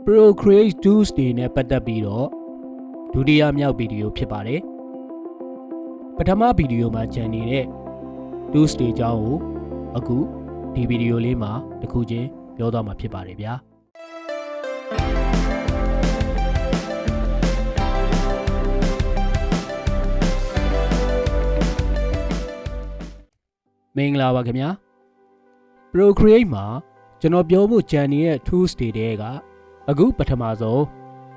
Procreate Tools တွေနဲ့ပတ်သက်ပြီးတော့ဒုတိယမြောက်ဗီဒီယိုဖြစ်ပါတယ်ပထမဗီဒီယိုမှာကျန်နေတဲ့ Tools တွေအကြောင်းကိုအခုဒီဗီဒီယိုလေးမှာတစ်ခုချင်းပြောသွားမှာဖြစ်ပါတယ်ဗျာမင်္ဂလာပါခင်ဗျာ Procreate မှာကျွန်တော်ပြောဖို့ကြံနေတဲ့ tools တွေတဲကအခုပထမဆုံး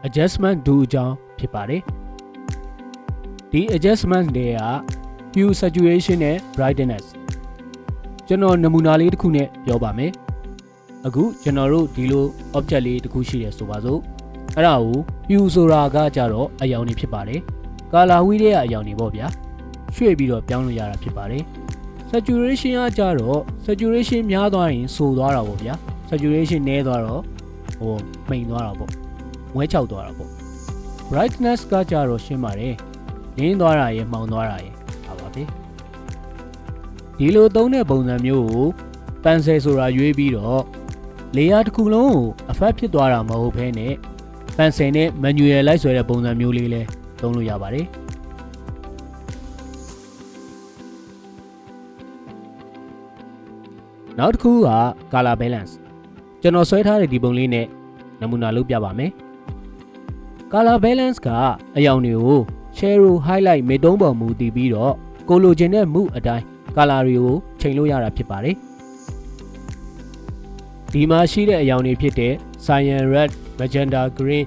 adjustment tool အကြောင်းဖြစ်ပါတယ်ဒီ adjustment တွေက hue saturation နဲ့ brightness ကျွန်တော်နမူနာလေးတစ်ခုနဲ့ပြောပါမယ်အခုကျွန်တော်တို့ဒီလို object လေးတစ်ခုရှိတယ်ဆိုပါစို့အဲ့ဒါကို hue ဆိုတာကကြတော့အရောင်တွေဖြစ်ပါတယ် color wheel ရဲ့အရောင်တွေပေါ့ဗျာရွှေ့ပြီးတော့ပြောင်းလို့ရတာဖြစ်ပါတယ်saturation ကကြတော့ saturation များသွားရင်ဆိုသွားတာပေါ့ဗျာ saturation နည်းသွားတော့မှိန်သွားတာပေါ့ဝဲချောက်သွားတာပေါ့ brightness ကကြတော့ရှင်းပါတယ်လင်းသွားတာရယ်မှောင်သွားတာရယ်ပါပါပဲဒီလိုသုံးတဲ့ပုံစံမျိုးကို pencil ဆိုတာရွေးပြီးတော့ layer တစ်ခုလုံးကို effect ဖြစ်သွားတာမဟုတ်ဘဲနဲ့ pencil နဲ့ manual လိုက်ဆွဲတဲ့ပုံစံမျိုးလေးလဲသုံးလို့ရပါတယ်နောက်တစ်ခုက color balance ကျွန်တော်ဆွဲထားတဲ့ဒီပုံလေးနဲ့နမူနာလုပ်ပြပါမယ် color balance ကအရောင်တွေကို shadow highlight မစ်တုံးပေါ်မူတည်ပြီးတော့ကိုလိုချင်တဲ့မူအတိုင်း color တွေကိုချိန်လို့ရတာဖြစ်ပါတယ်ဒီမှာရှိတဲ့အရောင်တွေဖြစ်တဲ့ cyan red magenta green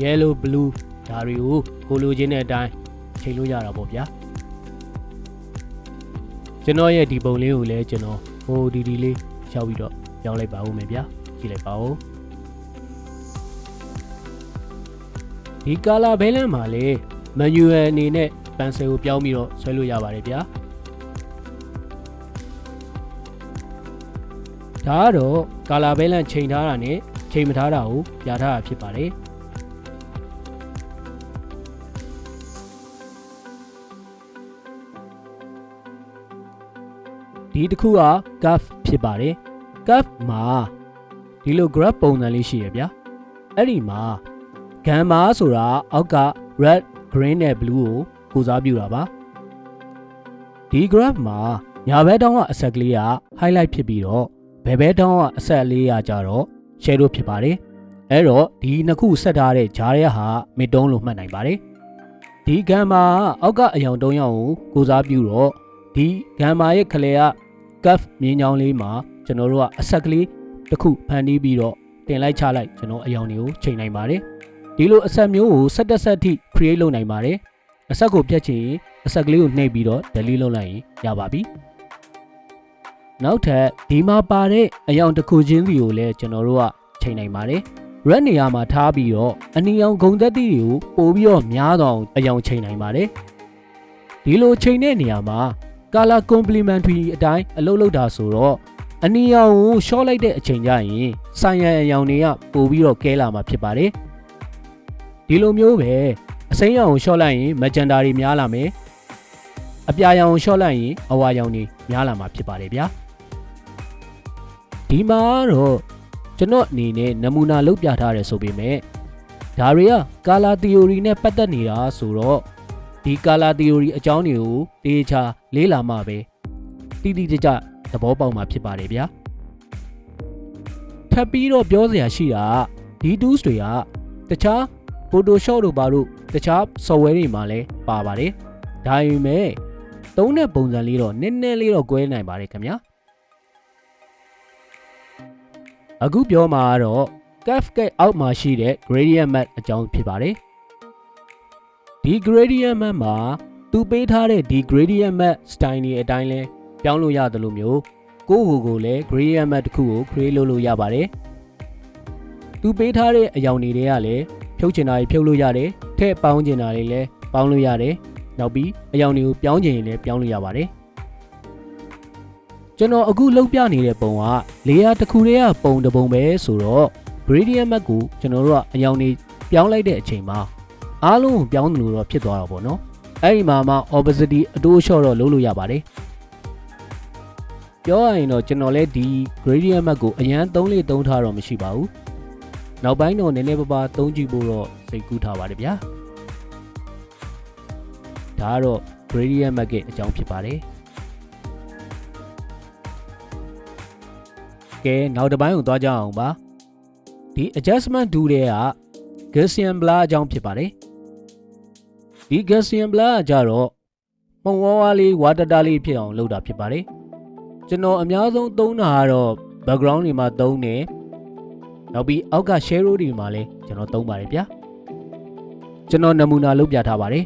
yellow blue ဒါတွေကိုကိုလိုချင်တဲ့အတိုင်းချိန်လို့ရတာပေါ့ဗျာကျွန်တော်ရဲ့ဒီပုံလေးကိုလည်းကျွန်တော်ဒီလေးရှောက်ပြီးတော့ပြောင်းလိုက်ပါဦးမယ်ဗျာကြည့်လိုက်ပါဦးဒီ color balance မှာလေ manual အနေနဲ့ pencil ကိုပြောင်းပြီးတော့ဆွဲလို့ရပါတယ်ဗျာဒါကတော့ color balance ချိန်ထားတာနဲ့ချိန်မထားတာကိုပြထားတာဖြစ်ပါတယ်ဒီတစ်ခုက curve ဖြစ်ပါတယ် curve မှာဒီလို graph ပုံစံလေးရှိရဗျာအဲ့ဒီမှာ gamma ဆိုတာအောက်က red green နဲ့ blue ကိုစားပြုတာပါဒီ graph မှာညာဘက်တောင်းကအဆက်ကလေးက highlight ဖြစ်ပြီးတော့ဘယ်ဘက်တောင်းကအဆက်လေးကကြတော့ shadow ဖြစ်ပါတယ်အဲ့တော့ဒီနှစ်ခုဆက်ထားတဲ့ဂျားရဲဟာမစ်တုံးလို့မှတ်နိုင်ပါတယ်ဒီ gamma အောက်ကအရောင်တုံးရောင်ကိုစားပြုတော့ဒီ gamma ရဲ့ခလဲက curve မြင်းချောင်းလေးမှာကျွန်တော်တို့ကအဆက်ကလေးတစ်ခုဖန်တီးပြီးတော့တင်လိုက်ချလိုက်ကျွန်တော်အရောင်တွေကိုချိန်နိုင်ပါတယ်ဒီလိုအဆက်မျိုးကိုဆက်တက်ဆက်ထိ create လုပ်နိုင်ပါတယ်အဆက်ကိုပြတ်ချင်ရင်အဆက်ကလေးကိုနှိပ်ပြီးတော့ delete လုပ်လိုက်ရင်ရပါပြီနောက်ထပ်ဒီမှာပါတဲ့အရောင်တစ်ခုချင်းစီကိုလည်းကျွန်တော်တို့ကချိန်နိုင်ပါတယ် red နေရာမှာထားပြီးတော့အနီရောင်ဂုံသက်တိတွေကိုပို့ပြီးတော့များတော့အရောင်ချိန်နိုင်ပါတယ်ဒီလိုချိန်တဲ့နေရာမှာ color complementary အတိုင်းအလုပ်လုပ်တာဆိုတော့အနီရောင်ကို short လိုက်တဲ့အချိန်ကျရင်ဆိုင်ရန်အရောင်တွေကပို့ပြီးတော့ကဲလာမှာဖြစ်ပါတယ်ဒီလိုမျိုးပဲအစိမ်းရောင်ကို short လိုက်ရင် magenta တွေများလာမယ်အပြာရောင်ကို short လိုက်ရင်အဝါရောင်တွေများလာမှာဖြစ်ပါတယ်ဗျာဒီမှာတော့ကျွန်တော်အနေနဲ့နမူနာလုပ်ပြထားတယ်ဆိုပေမဲ့ဒါတွေက color theory နဲ့ပတ်သက်နေတာဆိုတော့ဒီ color theory အကြောင်းတွေကိုတေချာလေးလာမှပဲတိတိကျကျသဘောပေါက်မှာဖြစ်ပါတယ်ဗျာထပ်ပြီးတော့ပြောစရာရှိတာဒီ tools တွေကတခြား Photoshop တို့ပါတို့တခြား software တွေမှာလည်းပါပါတယ်ဒါပေမဲ့သုံးတဲ့ပုံစံလေးတော့နည်းနည်းလေးတော့ကွဲနိုင်ပါတယ်ခင်ဗျာအခုပြောမှာကတော့ curve အောက်မှာရှိတဲ့ gradient map အကြောင်းဖြစ်ပါတယ်ဒီ gradient map မှာသူပေးထားတဲ့ဒီ gradient map style တွေအတိုင်းလဲပြောင်းလို့ရတယ်လို့မျိုးကိုလည်း gradient map တစ်ခုကို create လုပ်လို့ရပါတယ်သူပေးထားတဲ့အရောင်တွေကလည်းဖြုတ်ချင်တာတွေဖြုတ်လို့ရတယ်ထည့်ပေါင်းချင်တာတွေလည်းပေါင်းလို့ရတယ်နောက်ပြီးအရောင်တွေကိုပြောင်းချင်ရင်လည်းပြောင်းလို့ရပါတယ်ကျွန်တော်အခုလုပ်ပြနေတဲ့ပုံက layer တစ်ခုတည်းကပုံတစ်ပုံပဲဆိုတော့ gradient map ကိုကျွန်တော်တို့ကအရောင်တွေပြောင်းလိုက်တဲ့အချိန်မှာအားလုံးကိုပြောင်းလို့တော့ဖြစ်သွားတာပေါ့နော်အဲ့ဒီမှာမှ opacity အတိုးလျှော့တော့လုပ်လို့ရပါတယ်ပြောရရင်တော့ကျွန်တော်လည်းဒီ gradient map ကိုအရန်သုံးထားတော့မရှိပါဘူး နောက်ပိုင်းတော့နည်းနည်းပါးပါးသုံးကြည့်ဖို့တော့စိတ်ကူးထားပါတယ်ဗျာဒါကတော့ gradient method အကြောင်းဖြစ်ပါတယ်ကဲနောက်တစ်ပိုင်းကိုသွားကြအောင်ပါဒီ adjustment tool တွေက Gaussian blur အကြောင်းဖြစ်ပါတယ်ဒီ Gaussian blur ကကြတော့ပုံဝါးလေးဝါတတာလေးဖြစ်အောင်လုပ်တာဖြစ်ပါတယ်ကျွန်တော်အများဆုံးသုံးတာကတော့ background တွေမှာသုံးတယ်နောက်ပြီးအောက်က shadow တွေမှာလည်းကျွန်တော်သုံးပါတယ်ဗျာကျွန်တော်နမူနာလုပ်ပြထားပါတယ်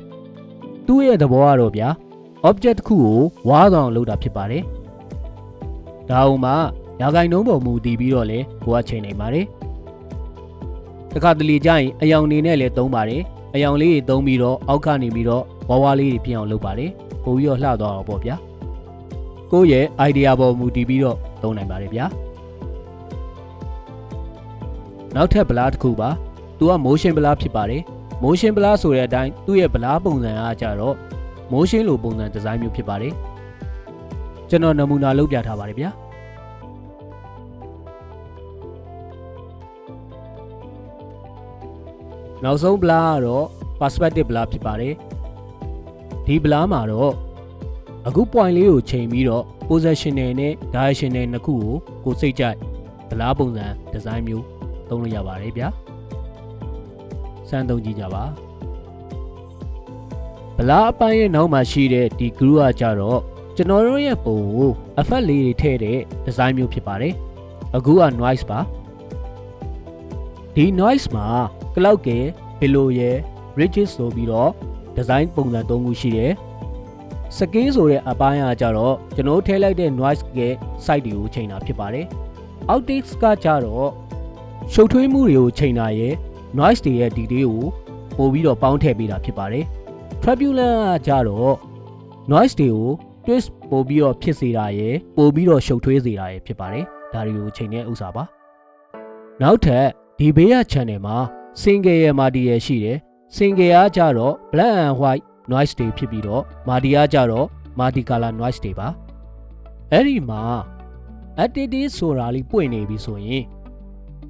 သူ့ရဲ့သဘောကတော့ဗျာ object တစ်ခုကိုဝါးဆောင်လုပ်တာဖြစ်ပါတယ်ဒါအောင်မှရာဂိုင်နှုန်းပေါ်မူတည်ပြီးတော့လည်းကိုကချိန်နိုင်ပါတယ်တခါတလေကျရင်အယောင်နေနဲ့လည်းသုံးပါတယ်အယောင်လေးတွေသုံးပြီးတော့အောက်ကနေပြီးတော့ဝါးဝါးလေးတွေဖြစ်အောင်လုပ်ပါတယ်ပို့ပြီးတော့လှသွားအောင်ပေါ့ဗျာကိုယ့်ရဲ့ idea ပေါ်မူတည်ပြီးတော့သုံးနိုင်ပါတယ်ဗျာနောက်ထပ် blur တစ်ခုပါသူက motion blur ဖြစ်ပါတယ် motion blur ဆိုတဲ့အတိုင်းသူ့ရဲ့ blur ပုံစံအားကြတော့ motion လိုပုံစံဒီဇိုင်းမျိုးဖြစ်ပါတယ်ကျွန်တော်နမူနာလုပ်ပြထားပါတယ်ဗျာနောက်ဆုံး blur ကတော့ perspective blur ဖြစ်ပါတယ်ဒီ blur မှာတော့အခု point လေးကိုချိန်ပြီးတော့ positional နဲ့ directional နှစ်ခုကိုစိတ်ကြိုက် blur ပုံစံဒီဇိုင်းမျိုးသုံးလို့ရပါတယ်ဗျာစမ်းသုံးကြည့်ကြပါဗလာအပိုင်းရဲ့နောက်မှာရှိတဲ့ဒီ group ကကြတော့ကျွန်တော်တို့ရဲ့ပုံကို effect လေးတွေထည့်တဲ့ design မျိုးဖြစ်ပါတယ်အခုက noise ပါဒီ noise မှာ cloud က below ရဲ့ ridges ဆိုပြီးတော့ design ပုံစံ၃ခုရှိတယ် scale ဆိုတဲ့အပိုင်းကကြတော့ကျွန်တော်ထည့်လိုက်တဲ့ noise ရဲ့ site တွေကိုချိန်တာဖြစ်ပါတယ် optics ကကြတော့ရှုပ်ထွေးမှုတွေကိုချိန်တာရဲ့ noise တွေရဲ့ detail ကိုပို့ပြီးတော့ပေါင်းထည့်ပေးတာဖြစ်ပါတယ် turbulence ကကြတော့ noise တွေကို twist ပို့ပြီးတော့ဖြစ်စေတာရဲ့ပို့ပြီးတော့ရှုပ်ထွေးစေတာရဲ့ဖြစ်ပါတယ်ဒါတွေကိုချိန်တဲ့ဥစ္စာပါနောက်ထပ်ဒီဘေးက channel မှာ single ရဲ့ multi ရဲ့ရှိတယ် single ကကြတော့ black and white noise တွေဖြစ်ပြီးတော့ multi ကကြတော့ multi color noise တွေပါအဲ့ဒီမှာ attitude ဆိုတာလေးပွင့်နေပြီဆိုရင်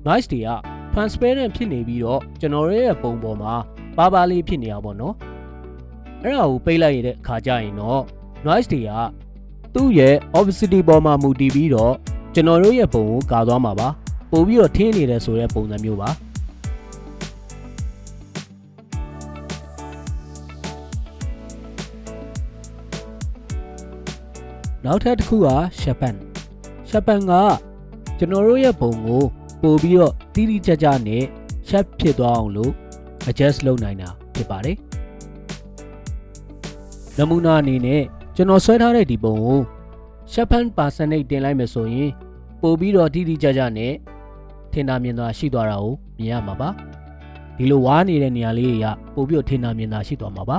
noise တွေက transparent ဖြစ်နေပြီးတော့ကျွန်တော်ရဲ့ပုံပေါ်မှာပါပါလေးဖြစ်နေအောင်ပေါ့နော်အဲ့ဒါကိုပိတ်လိုက်ရတဲ့အခါကျရင်တော့ noise တွေကသူ့ရဲ့ opacity ပေါ်မှာမူတည်ပြီးတော့ကျွန်တော်တို့ရဲ့ပုံကိုကာသွားမှာပါပို့ပြီးတော့ထင်းနေတယ်ဆိုတဲ့ပုံစံမျိုးပါနောက်ထပ်တစ်ခုက sharpen ကကျွန်တော်တို့ရဲ့ပုံကိုပို့ပြီးတော့တိတိကျကျနဲ့ sharp ဖြစ်သွားအောင်လို့ adjust လုပ်နိုင်တာဖြစ်ပါတယ်နမူနာအနေနဲ့ကျွန်တော်ဆွဲထားတဲ့ဒီပုံကို sharpen percentage တင်လိုက်မယ်ဆိုရင်ပို့ပြီးတော့တိတိကျကျနဲ့ထင်သာမြင်သာရှိသွားတာကိုမြင်ရမှာပါဒီလိုဝါးနေတဲ့နေရာလေးတွေကပို့ပြီးတော့ထင်သာမြင်သာရှိသွားမှာပါ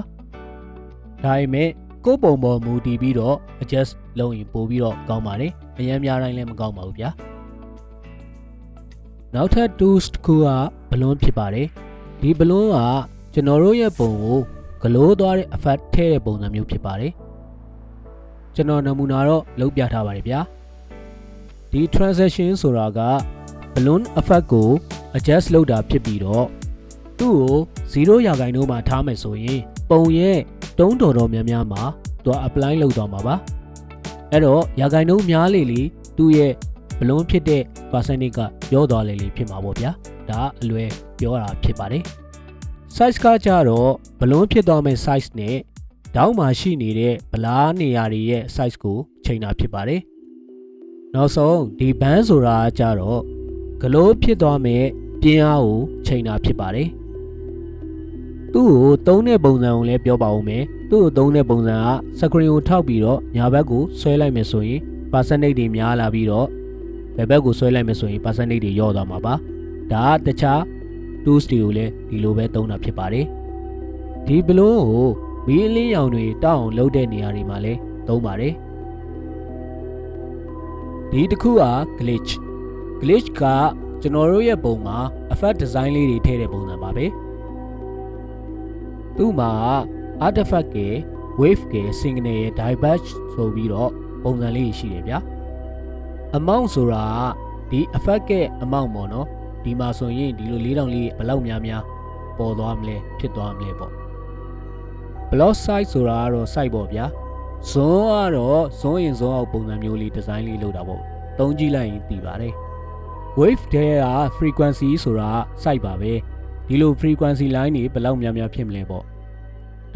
ဒါပေမဲ့ကိုယ်ပုံပေါ်မူတည်ပြီးတော့ adjust လုပ်ရင်ပို့ပြီးတော့ကောင်းပါတယ်အရင်များတိုင်းလည်းမကောင်းပါဘူးဗျာနောက်ထပ် tools တစ်ခုက balloon ဖြစ်ပါတယ်ဒီ balloon ကကျွန်တော်တို့ရဲ့ပုံကိုဂလိုးသွားတဲ့ effect ထည့်တဲ့ပုံစံမျိုးဖြစ်ပါတယ်ကျွန်တော်နမူနာတော့လုပ်ပြထားပါတယ်ဗျာဒီ transition ဆိုတာက balloon effect ကို adjust လုပ်တာဖြစ်ပြီးတော့သူ့ကို0ရာခိုင်နှုန်းမှာထားမယ်ဆိုရင်ပုံရဲ့တုံးတော်များများမှာသူ apply လုပ်သွားမှာပါအဲ့တော့ရာခိုင်နှုန်းများလေလေသူ့ရဲ့ဘလုံးဖြစ်တဲ့ percentage ကရောသွားလေလေဖြစ်မှာပေါ့ဗျာဒါအလွယ်ပြောတာဖြစ်ပါတယ် size ကကြတော့ဘလုံးဖြစ်သွားမယ့် size နဲ့တောင်းမှာရှိနေတဲ့ဗလားနေရာတွေရဲ့ size ကိုချိန်တာဖြစ်ပါတယ်နောက်ဆုံးဒီ band ဆိုတာကကြတော့ဂလိုးဖြစ်သွားမယ့်ပြင်းအားကိုချိန်တာဖြစ်ပါတယ်သူ့ကိုသုံးတဲ့ပုံစံကိုလည်းပြောပါဦးမယ်သူ့ကိုသုံးတဲ့ပုံစံက screen ကိုထောက်ပြီးတော့ညာဘက်ကိုဆွဲလိုက်မယ်ဆိုရင် percentage တွေများလာပြီးတော့ဘယ်ဘက်ကိုဆွဲလိုက်မယ်ဆိုရင် percentage တွေရော့သွားမှာပါဒါကတခြား tools တွေကိုလည်းဒီလိုပဲသုံးတာဖြစ်ပါတယ်ဒီဘလုံးကိုမီးအလင်းရောင်တွေတောက်အောင်လုပ်တဲ့နေရာတွေမှာလည်းသုံးပါတယ်ဒီတစ်ခုက glitch ကကျွန်တော်တို့ရဲ့ပုံမှာ effect design လေးတွေထည့်တဲ့ပုံစံပါပဲသူ့မှာ artifact က wave က signal ရဲ့ diverge ဆိုပြီးတော့ပုံစံလေးရှိတယ်ဗျာ amount ဆိုတာဒီ effect ရဲ့ amount ပေါ့နော် ဒီမှာဆိုရင်ဒီလို4000လေးဘလောက်များပေါ်သွားမလဲဖြစ်သွားမလဲပေါ့ block size ဆိုတာကတော့ size ပေါ့ဗျာ zone ကတော့ zone in zone out ပုံစံမျိုးလေး design လေးလုပ်တာပေါ့သုံးကြည့်လိုက်ရင်သိပါတယ် wave တဲ့က frequency ဆိုတာ size ပါပဲဒီလို frequency line တွေဘလောက်များဖြစ်မလဲပေါ့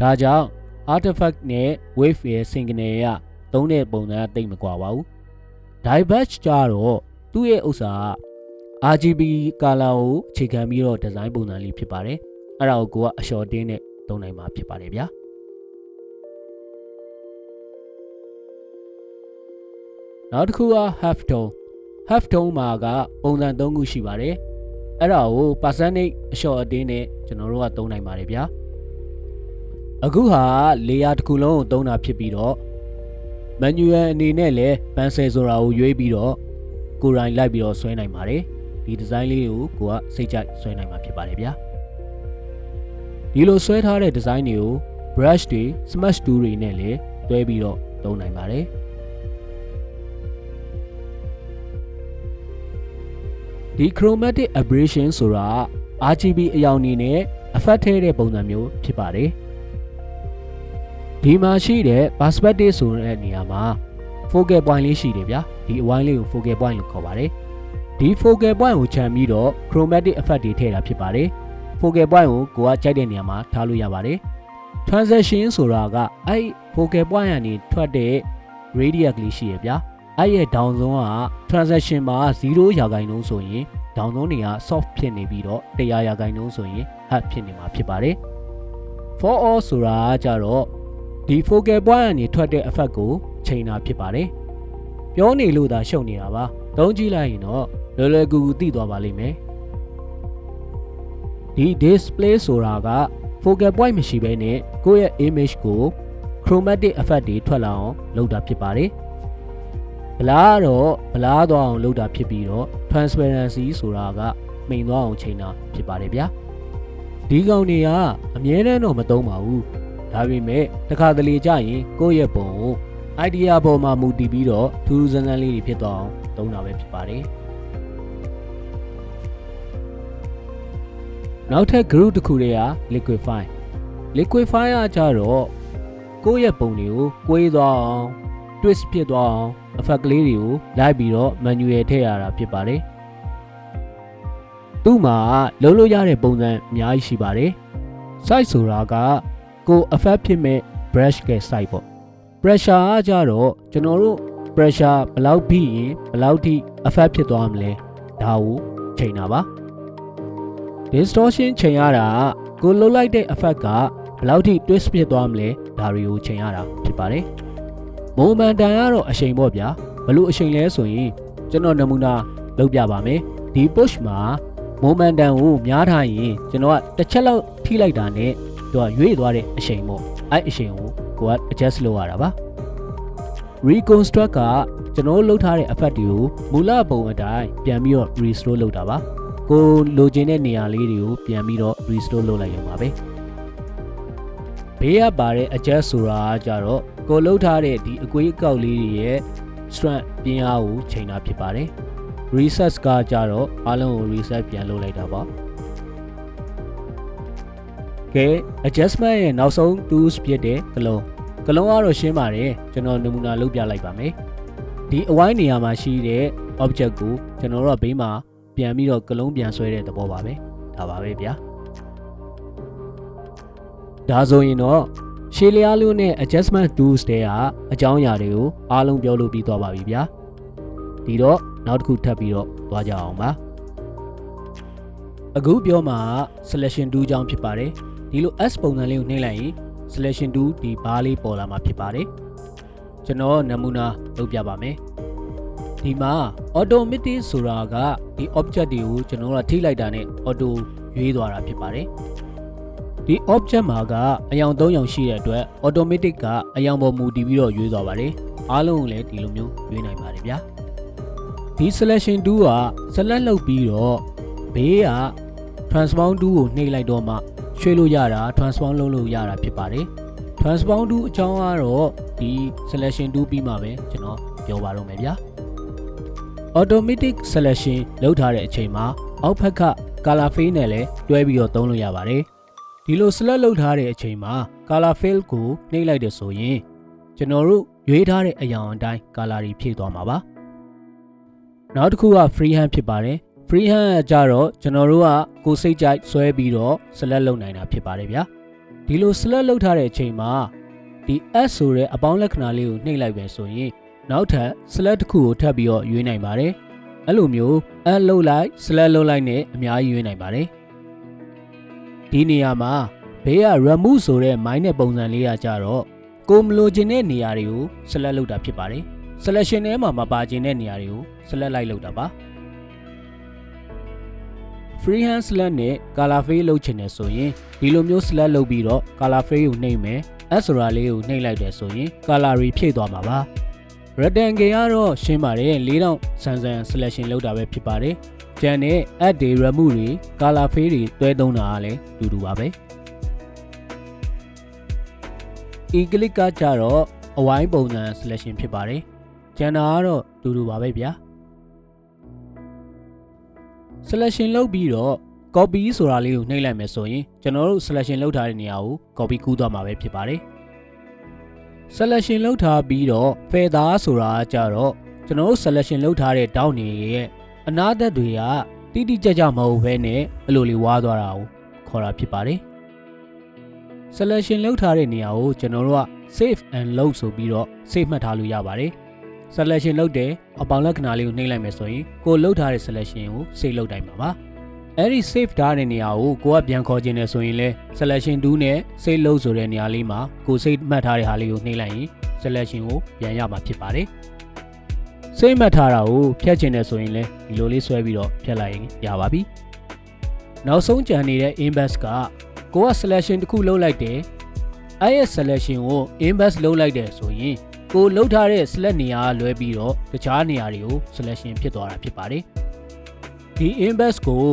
ဒါကြောင့် artifact နဲ့ wave ရဲ့ signal ကသုံးတဲ့ပုံစံကတိတ်မကွာပါဘူး diverge ကြတော့သူ့ရဲ့ဥစ္စာက RGB color ကိုအခြေခံပြီးတော့ design ပုံစံလေးဖြစ်ပါတယ်အဲ့ဒါကိုကအလျှော်တင်းနဲ့သုံးနိုင်မှာဖြစ်ပါတယ်ဗျာနောက်တစ်ခုက half tone မှာကပုံစံ3ခုရှိပါတယ်အဲ့ဒါကို percentage အလျှော်အတင်းနဲ့ကျွန်တော်တို့ကသုံးနိုင်ပါတယ်ဗျာအခုဟာ layer တစ်ခုလုံးကိုသုံးတာဖြစ်ပြီးတော့ manual အနေနဲ့လည်း pencil ဆိုတာကိုရွေးပြီးတော့ကိုယ်တိုင်လိုက်ပြီးတော့ဆွဲနိုင်ပါတယ်ဒီ design လေးကိုကစိတ်ကြိုက်ဆွဲနိုင်မှာဖြစ်ပါတယ်ဗျာဒီလိုဆွဲထားတဲ့ design တွေကို brush တွေ smudge tool တွေနဲ့လည်းတွဲပြီးတော့သုံးနိုင်ပါတယ်ဒီ chromatic aberration ဆိုတာ RGB အရောင်အနေနဲ့ effect ထည့်တဲ့ပုံစံမျိုးဖြစ်ပါတယ်ဒီမှာရှိတဲ့ perspective ဆိုတဲ့နေရာမှာ focal point လေးရှိတယ်ဗျာဒီအဝိုင်းလေးကို focal point လို့ခေါ်ပါတယ်ဒီ focal point ကိုခြံပြီးတော့ chromatic effect တွေထည့်တာဖြစ်ပါတယ် focal point ကိုကြိုက်တဲ့နေရာမှာထားလို့ရပါတယ် transition ဆိုတာကအဲ့ focal point ကနေထွက်တဲ့ radius လေးရှိရဗျာအဲ့ရဲ့ down zone က transition မှာ0%ဆိုရင် down zone တွေက soft ဖြစ်နေပြီးတော့100%ဆိုရင် hard ဖြစ်နေမှာဖြစ်ပါတယ် for all ဆိုတာကကြတော့ဒီ focal point ကနေထွက်တဲ့ effect ကိုချိန်တာဖြစ်ပါတယ်ပြောနေလို့သာရှုပ်နေတာပါသုံးကြည့်လိုက်ရင်တော့လွယ်ကူသိသွားပါလိမ့်မယ်ဒီ display ဆိုတာက focal point မရှိဘဲနဲ့ကိုယ့်ရဲ့ image ကို chromatic effect တွေထွက်လာအောင်လုပ်တာဖြစ်ပါတယ်ဘလားတော့ဘလားသွားအောင်လုပ်တာဖြစ်ပြီးတော့ transparency ဆိုတာကမှိန်သွားအောင်ချိန်တာဖြစ်ပါတယ်ဗျာဒီကောင်တွေကအမြဲတမ်းတော့မသုံးပါဘူးဒါပေမဲ့တစ်ခါတလေကြာရင်ကိုယ့်ရဲ့ပုံကို idea ပေါ်မှာမူတည်ပြီးတော့ထူးထူးဆန်းဆန်းလေးတွေဖြစ်သွားအောင်သုံးတာပဲဖြစ်ပါတယ်နောက်ထပ် group တစ်ခုတည်းက liquify ကကြတော့ကိုယ့်ရဲ့ပုံတွေကိုကွေးသွားအောင် twist ဖြစ်သွားအောင် effect ကလေးတွေကိုလိုက်ပြီးတော့ manual ထည့်ရတာဖြစ်ပါတယ်သူ့မှာလုံးလို့ရတဲ့ပုံစံအများကြီးရှိပါတယ် size ဆိုတာကကို effect ဖြစ်မဲ့ brush က size ပေါ့ pressure ကကြတော့ကျွန်တော်တို့ pressure ဘယ်လောက်ပြီးရင်ဘယ်လောက်ထိ effect ဖြစ်သွားမလဲဒါကိုချိန်တာပါ distortion ချိန်ရတာကိုလှုပ်လိုက်တဲ့ effect ကဘယ်လောက်ထိ twist ဖြစ်သွားမလဲဒါတွေကိုချိန်ရတာဖြစ်ပါတယ် momentum ကတော့အရှိန်ပေါ့ဗျာဘလို့အရှိန်လဲဆိုရင်ကျွန်တော်နမူနာလုပ်ပြပါမယ်ဒီ push မှာ momentum ကိုများထားရင်ကျွန်တော်ကတစ်ချက်လောက်ထိလိုက်တာနဲ့သူကရွေ့သွားတဲ့အရှိန်ပေါ့အဲ့အရှိန်ကိုက adjust လုပ်ရတာပါ reconstruct ကကျွန်တော်လုပ်ထားတဲ့ effect တွေကိုမူလပုံအတိုင်းပြန်ပြီးတော့ restore လုပ်တာပါကိုလိုချင်တဲ့နေရာလေးတွေကိုပြန်ပြီးတော့ restore လုပ်လိုက်ရုံပါပဲဘေးကပါတဲ့ adjust ဆိုတာကကြတော့ကိုလှုပ်ထားတဲ့ဒီအကွေးအကောက်လေးတွေရဲ့ strength ပြင်းအားကိုချိန်တာဖြစ်ပါတယ် reset ကကြတော့အားလုံးကို reset ပြန်လုပ်လိုက်တာပါကဲ adjustment ရဲ့နောက်ဆုံး tools ဖြစ်တဲ့ကလုံးကတော့ရှင်းပါတယ်ကျွန်တော်နမူနာလုပ်ပြလိုက်ပါမယ်ဒီအဝိုင်းနေရာမှာရှိတဲ့ object ကိုကျွန်တော်တို့ဘေးမှာပြန်ပြီးတော့ကလုံးပြန်ဆွဲတဲ့သဘောပါပဲဒါပါပဲဗျာဒါဆိုရင်တော့ရှေးလျားလို့နဲ့ adjustment tools တွေကအကြောင်းအရာတွေကိုအားလုံးပြောလို့ပြီးသွားပါပြီဗျာဒီတော့နောက်တစ်ခုထပ်ပြီးတော့သွားကြအောင်ပါအခုပြောမှာ selection tool ကြောင်းဖြစ်ပါတယ်ဒီလို S ပုံစံလေးကိုနှိပ်လိုက်ရင် selection tool ဒီဘားလေးပေါ်လာမှာဖြစ်ပါတယ်ကျွန်တော်နမူနာလုပ်ပြပါမယ်ဒီမှာ automatic ဆိုတာကဒီ object တွေကိုကျွန်တော်တို့ထိလိုက်တာနဲ့ auto ရွေးသွားတာဖြစ်ပါတယ်ဒီ object မှာကအယောင်3ယောင်ရှိတဲ့အတွက် automatic ကအယောင်ပေါ်မူတည်ပြီးတော့ရွေးသွားပါတယ်အားလုံးကိုလည်းဒီလိုမျိုးရွေးနိုင်ပါတယ်ဗျာဒီ selection tool က select လုပ်ပြီးတော့ဘေးက transform tool ကိုနှိပ်လိုက်တော့မှရွှေ့လို့ရတာ transform လုပ်လို့ရတာဖြစ်ပါတယ် transform tool အကြောင်းကတော့ဒီ selection tool ပြီးမှပဲကျွန်တော်ပြောပါတော့မယ်ဗျာ automatic selection လုပ်ထားတဲ့အချိန်မှာ အောက်ဖက်က color fill နဲ့လည်းတွဲပြီးတော့သုံးလို့ရပါတယ်ဒီလို select လုပ်ထားတဲ့အချိန်မှာ color fill ကိုနှိပ်လိုက်တယ်ဆိုရင်ကျွန်တော်တို့ရွေးထားတဲ့အရာအတိုင်း color တွေဖြည့်သွားမှာပါနောက်တစ်ခုက free hand ဖြစ်ပါတယ် free hand ကကြတော့ကျွန်တော်တို့ကကိုယ်စိတ်ကြိုက်ဆွဲပြီးတော့ select လုပ်နိုင်တာဖြစ်ပါတယ်ဗျာဒီလို select လုပ်ထားတဲ့အချိန်မှာဒီ S ဆိုတဲ့အပေါင်းလက္ခဏာလေးကိုနှိပ်လိုက်ပဲဆိုရင်နောက်ထပ် select တစ်ခုကိုထပ်ပြီးတော့ရွေးနိုင်ပါတယ်အဲ့လိုမျိုး add လုပ်လိုက် select လုပ်လိုက်နဲ့အများကြီးရွေးနိုင်ပါတယ်ဒီနေရာမှာဘေးက remove ဆိုတဲ့ mouse နဲ့ပုံစံလေးကကြတော့ကိုမလိုချင်တဲ့နေရာတွေကို select လုပ်တာဖြစ်ပါတယ် selection ထဲမှာမပါချင်တဲ့နေရာတွေကို select လိုက်လုပ်တာပါ free hand select နဲ့ color fade လုပ်ချင်တယ်ဆိုရင်ဒီလိုမျိုး select လုပ်ပြီးတော့ color fade ကိုနှိပ်မယ် S ဆိုတာလေးကိုနှိပ်လိုက်တယ်ဆိုရင် color တွေဖြည့်သွားမှာပါ rectangle ကတော့ရှင်းပါတယ်4000ဆန်ဆန် selection လုပ်တာပဲဖြစ်ပါတယ်ကျန်တဲ့ add တွေ remove တွေ color fade တွေတွဲသုံးတာကလည်းတူတူပါပဲ e-click ကကြတော့အဝိုင်းပုံစံ selection ဖြစ်ပါတယ်ကျန်တာကတော့တူတူပါပဲဗျာ selection လုပ်ပြီးတော့ copy ဆိုတာလေးကိုနှိပ်လိုက်မယ်ဆိုရင်ကျွန်တော်တို့ selection လုပ်ထားတဲ့နေရာကို copy ကူးသွားမှာပဲဖြစ်ပါတယ် selection လုပ်ထားပြီးတော့ feather ဆိုတာကြတော့ကျွန်တော်တို့ selection လုပ်ထားတဲ့တောင်းနေရဲ့အနားသက်တွေကတိတိကျကျမဟုတ်ဘဲနဲ့အလိုလေးဝါသွားတာကိုခေါ်တာဖြစ်ပါတယ် selection လုပ်ထားတဲ့နေရာကိုကျွန်တော်တို့က save and load ဆိုပြီးတော့ save မှတ်ထားလို့ရပါတယ် selection လုပ်တယ်အပေါင်းလက္ခဏာလေးကိုနှိပ်လိုက်မယ်ဆိုရင်ကိုလုပ်ထားတဲ့ selection ကို save လုပ်တိုင်းပါပါအဲ့ဒီ save ထားတဲ့နေရာကိုကိုကပြန်ခေါ်ခြင်းနဲ့ဆိုရင်လဲ selection 2နဲ့ save လုပ်ဆိုတဲ့နေရာလေးမှာကို save မှတ်ထားတဲ့ဟာလေးကိုနှိပ်လိုက်ရင် selection ကိုပြန်ရမှာဖြစ်ပါတယ် save မှတ်ထားတာကိုဖြတ်ခြင်းနဲ့ဆိုရင်လဲဒီလိုလေးဆွဲပြီးတော့ဖြတ်လိုက်ရင်ရပါပြီနောက်ဆုံးကြံနေတဲ့ index ကကိုက selection တစ်ခုလုပ်လိုက်တယ်အဲ့ရဲ့ selection ကို index လုပ်လိုက်တယ်ဆိုရင်ကိုလုပ်ထားတဲ့ select နေရာကလွဲပြီးတော့တခြားနေရာတွေကို selection ဖြစ်သွားတာဖြစ်ပါတယ်ဒီ index ကို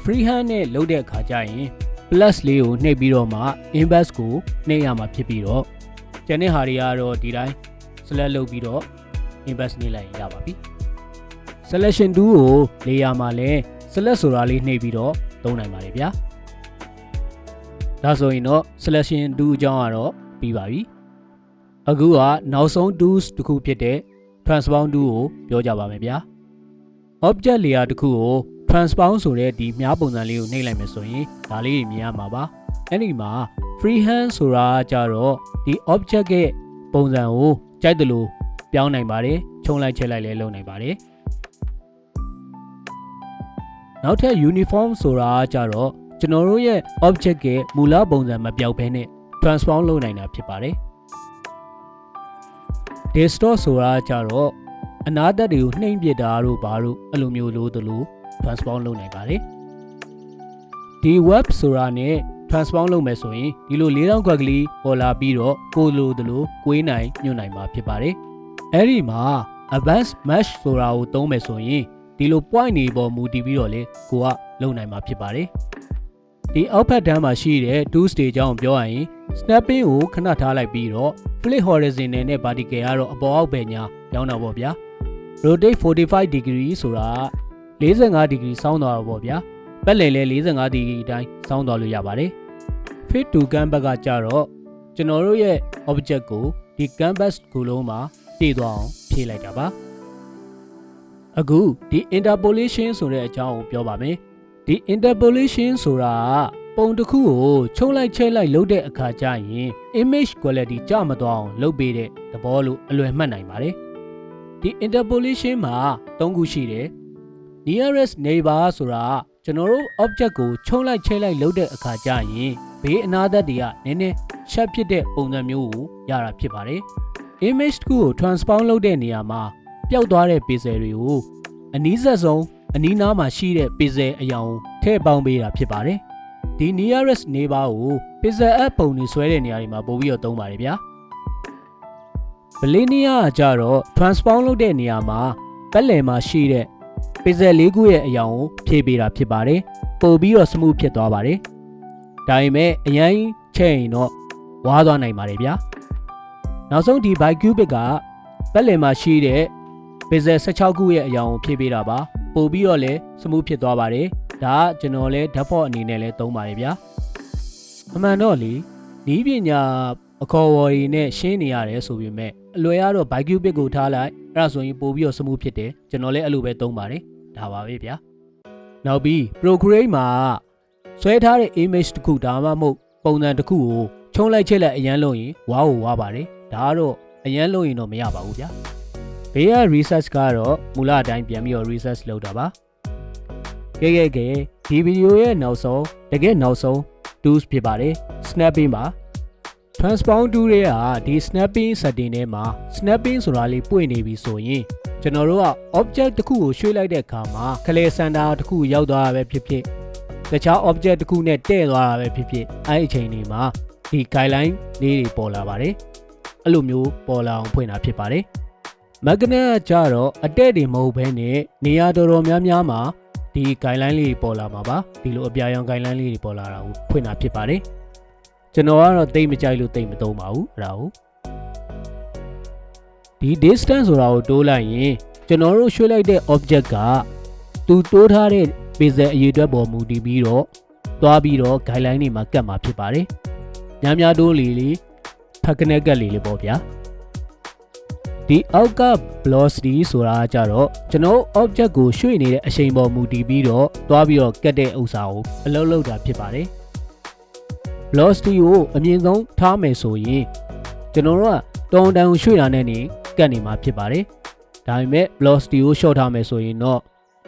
free hand နဲ့လုပ်တဲ့အခါကျရင် plus လေးကိုနှိပ်ပြီးတော့မှ index ကိုနှိပ်ရမှာဖြစ်ပြီးတော့ကျန်တဲ့ဟာတွေကတော့ဒီတိုင်း select လုပ်ပြီးတော့ index နှိပ်လိုက်ရင်ရပါပြီ selection 2ကို layer မှာလဲ select ဆိုတာလေးနှိပ်ပြီးတော့သုံးနိုင်ပါတယ်ဗျာဒါဆိုရင်တော့ selection 2အကြောင်းကတော့ပြီးပါပြီအခုကနောက်ဆုံး tools တစ်ခုဖြစ်တဲ့ transform tool ကိုပြောကြပါမယ်ဗျာ object layer တစ်ခုကို transform ဆိုတဲ့ဒီမြားပုံစံလေးကိုနှိပ်လိုက်မယ်ဆိုရင်ဒါလေးမြင်ရမှာပါအဲ့ဒီမှာ free hand ဆိုတာကြတော့ဒီ object ရဲ့ပုံစံကိုကြိုက်တယ်လို့ပြောင်းနိုင်ပါတယ်ခြုံလိုက်ချက်လိုက်လည်းလုပ်နိုင်ပါတယ်နောက်ထပ် uniform ဆိုတာကြတော့ကျွန်တော်တို့ရဲ့ object ရဲ့မူလပုံစံမပြောက်ဘဲနဲ့ transform လုပ်နိုင်တာဖြစ်ပါတယ် distort ဆိုတာကြတော့အနားသက်တွေကိုနှိမ့်ပစ်တာတို့ဘာလို့အဲ့လိုမျိုးလို့တို့ transform လုပ်နိုင်ပါတယ်ဒီ web ဆိုတာနဲ့ transform လုပ်မယ်ဆိုရင်ဒီလို4000ခွက်ကလေးပေါ်လာပြီးတော့ကိုလိုတို့ကွေးနိုင်ညွှန်နိုင်မှာဖြစ်ပါတယ်အဲ့ဒီမှာ advanced mesh ဆိုတာကိုသုံးမယ်ဆိုရင်ဒီလို point တွေပေါ်မူတည်ပြီးတော့လေကိုကလုပ်နိုင်မှာဖြစ်ပါတယ်ဒီအောက်ဖက်တန်းမှာရှိတဲ့ two stage အကြောင်းပြောရရင် snapping ကိုခဏထားလိုက်ပြီးတော့ flip horizontal နဲ့ vertical ကတော့အပေါ်အောက်ပဲညာပြောင်းတာပေါ့ဗျာ rotate 45 degree ဆိုတာ45 degree စောင်းသွားတော့ပေါ့ဗျာပတ်လည်လဲ45 degree အတိုင်းစောင်းသွားလို့ရပါတယ် fit to canvas ကကြတော့ကျွန်တော်တို့ရဲ့ object ကိုဒီ canvas ကိုလုံးမှာပြည့်သွားအောင်ဖြည့်လိုက်တာပါအခုဒီ interpolation ဆိုတဲ့အကြောင်းကိုပြောပါမယ်ဒီ interpolation ဆိုတာပုံတစ်ခုကိုချုံလိုက်ချဲလိုက်လုပ်တဲ့အခါကျရင် image quality ကျမသွားအောင်လုပ်ပေးတဲ့သဘောလို့အလွယ်မှတ်နိုင်ပါတယ်ဒီ interpolation မှာ၃ခုရှိတယ် nearest neighbor ဆိုတာကျွန်တော်တို့ object ကိုချုံလိုက်ချဲလိုက်လုပ်တဲ့အခါကျရင်ဘေးအနားသက်တွေကနည်းနည်းရှက်ဖြစ်တဲ့ပုံစံမျိုးကိုရတာဖြစ်ပါတယ် image တစ်ခုကို transform လုပ်တဲ့နေရာမှာပျောက်သွားတဲ့ pixel တွေကိုအနီးစပ်ဆုံးအနီးနားမှာရှိတဲ့ pixel အရာကိုထည့်ပေါင်းပေးတာဖြစ်ပါတယ်ဒီ nearest neighbor ကို pixel app ပုံတွေဆွဲတဲ့နေရာတွေမှာပို့ပြီးတော့သုံးပါတယ်ဗျာ Balinear ကကြတော့ transform လုပ်တဲ့နေရာမှာပတ်လည်မှာရှိတဲ့ pixel ၄ခုရဲ့အရာကိုဖြည့်ပေးတာဖြစ်ပါတယ်ပို့ပြီးတော့ smooth ဖြစ်သွားပါတယ်ဒါပေမဲ့အရင်ချက်ရင်တော့ဝါသွားနိုင်ပါတယ်ဗျာနောက်ဆုံးဒီ bicubic ကပတ်လည်မှာရှိတဲ့ pixel 16ခုရဲ့အရာကိုဖြည့်ပေးတာပါပို့ပြီးတော့လည်း smooth ဖြစ်သွားပါတယ် ဒါကကျွန်တော်လည်းဓာတ်ဖော့အနေနဲ့လည်းသုံးပါတယ်ဗျာအမှန်တော့လေဤပညာအခေါ်အဝေါ်တွေနဲ့ရှင်းနေရတယ်ဆိုပေမဲ့အလွယ်ရတော့ BioCubit ကိုထားလိုက်အဲ့ဒါဆိုရင်ပို့ပြီးတော့စမှုဖြစ်တယ်ကျွန်တော်လည်းအဲ့လိုပဲသုံးပါတယ်ဒါပါပဲဗျာနောက်ပြီး Procreate မှာဆွဲထားတဲ့ image တစ်ခုဒါမှမဟုတ်ပုံစံတစ်ခုကိုချုံလိုက်ချက်လိုက်အရန်လို့ရင်ဝါးကိုဝါပါတယ်ဒါကတော့အရန်လို့ရင်တော့မရပါဘူးဗျာဘေးက research ကတော့မူလအတိုင်းပြန်ပြီးတော့ research လုပ်တာပါကဲဒီဗီဒီယိုရဲ့နောက်ဆုံးတကယ်နောက်ဆုံး tools ဖြစ်ပါတယ် snapping ပါ transform tool ရဲ့ဟာဒီ snapping setting ထဲမှာ snapping ဆိုတာလေးပွင့်နေပြီဆိုရင်ကျွန်တော်တို့က object တစ်ခုကိုရွှေ့လိုက်တဲ့အခါမှာ clear center တစ်ခုရောက်သွားတာပဲဖြစ်ဖြစ်တခြား object တစ်ခုနဲ့တည့်သွားတာပဲဖြစ်ဖြစ်အဲ့အချိန်တွေမှာဒီ guideline လေးတွေပေါ်လာပါတယ်အဲ့လိုမျိုးပေါ်လာအောင်ဖွင့်တာဖြစ်ပါတယ် magnet ကကြတော့အတက်တွေမဟုတ်ဘဲနဲ့နေရာတော်တော်များများမှာဒီ guideline လေးတွေပေါ်လာမှာပါဒီလိုအပြာရောင် guideline လေးတွေပေါ်လာတာကိုဖွင့်တာဖြစ်ပါတယ်ကျွန်တော်ကတော့တိတ်မကြိုက်လို့တိတ်မသုံးပါဘူးအဲ့ဒါကိုဒီ distance ဆိုတာကိုတိုးလိုက်ရင်ကျွန်တော်တို့ရွှေ့လိုက်တဲ့ object ကသူတိုးထားတဲ့ pixel အရေအတွက်ပေါ်မူတည်ပြီးတော့သွားပြီးတော့ guideline တွေမှာကတ်မှာဖြစ်ပါတယ်များတိုးလေးဖက်ကနေကတ်လေးပေါ့ဗျာဒီအောက်က velocity ဆိုတာကြတော့ကျွန်တော် object ကိုရွှေ့နေတဲ့အချိန်ပေါ်မူတည်ပြီးတော့သွားပြီးတော့ကတ်တဲ့ဥစ္စာကိုအလုပ်လုပ်တာဖြစ်ပါတယ် velocity ကိုအမြင့်ဆုံးထားမယ်ဆိုရင်ကျွန်တော်တို့ကတောင်တန်းကိုရွှေ့တာနဲ့နေကတ်နေမှာဖြစ်ပါတယ်ဒါပေမဲ့ velocity ကို short ထားမယ်ဆိုရင်တော့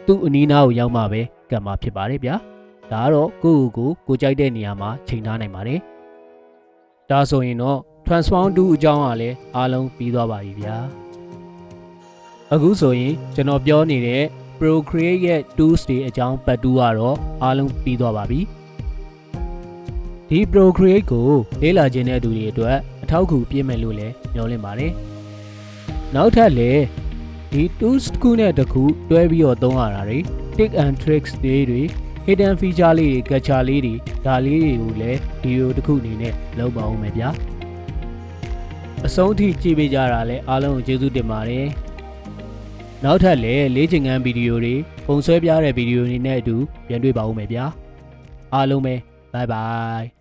သူ့အနီးနားကိုရောက်မှပဲကတ်မှာဖြစ်ပါတယ်ဗျာဒါကတော့ကိုကြိုက်တဲ့နေရာမှာချိန်ထားနိုင်ပါတယ်ဒါဆိုရင်တော့ transform tool အကြောင်းကလည်းအားလုံးပြီးသွားပါပြီဗျာအခုဆိုရင်ကျွန်တော်ပြောနေတဲ့ Procreate ရဲ့ tools တွေအကြောင်းပတ်တူးကတော့အားလုံးပြီးသွားပါပြီဒီ Procreate ကိုလေ့လာခြင်းတဲ့သူတွေအတွက်အထောက်အကူပြည့်မယ်လို့လည်းညွှန်လင့်ပါတယ်နောက်ထပ်လည်းဒီ tools တစ်ခုနဲ့တစ်ခုတွဲပြီးတော့သုံးရတာတွေ tips and tricks တွေ hidden feature လေးတွေ gotcha လေးတွေဒါလေးတွေကိုလည်းဗီဒီယိုတစ်ခုအနေနဲ့လုပ်ပါဦးမယ်ဗျာအဆုံးထိကြည့်ပေးကြတာလည်းအားလုံးကိုကျေးဇူးတင်ပါတယ်နောက်ထပ်လည်းလေ့ကျင့်ခန်းဗီဒီယိုတွေပုံဆွဲပြတဲ့ဗီဒီယိုတွေနဲ့အတူပြန်တွေ့ပါဦးမယ်ဗျာအားလုံးပဲ bye bye